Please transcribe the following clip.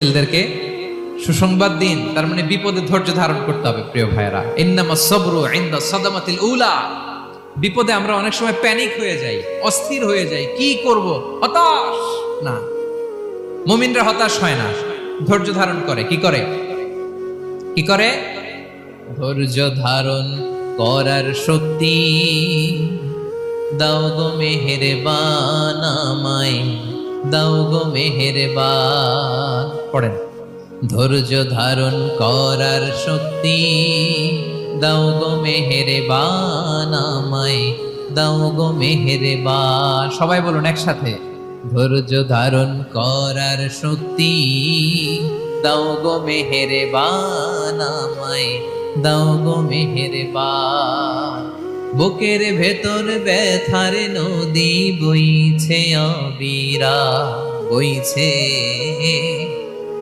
ছেলেদেরকে সুসংবাদ দিন, তার মানে বিপদে ধৈর্য ধারণ করতে হবে। প্রিয় ভাইয়েরা, ইন্নামাস সাবরু ইনদা সাদামাতিল উলা। বিপদে আমরা অনেক সময় প্যানিক হয়ে যাই, অস্থির হয়ে যাই, কি করব, হতাশ। না, মুমিনরা হতাশ হয় না, ধৈর্য ধারণ করে। কি করে? কি করে? ধৈর্য ধারণ করার শক্তি দাও গো মেহেরবান আমায়, দাও গো মেহেরবান। পড়েন, ধৈর্য ধারণ করার শক্তি দাও গো মেহেরবান আমায়, দাও গো মেহেরবান। সবাই বলুন একসাথে, ধৈর্য ধারণ করার শক্তি দাও গো মেহেরবান আমায়, দাও গো মেহেরবান। বুকের ভেতর ব্যথার নদী বইছে অবিরা, বইছে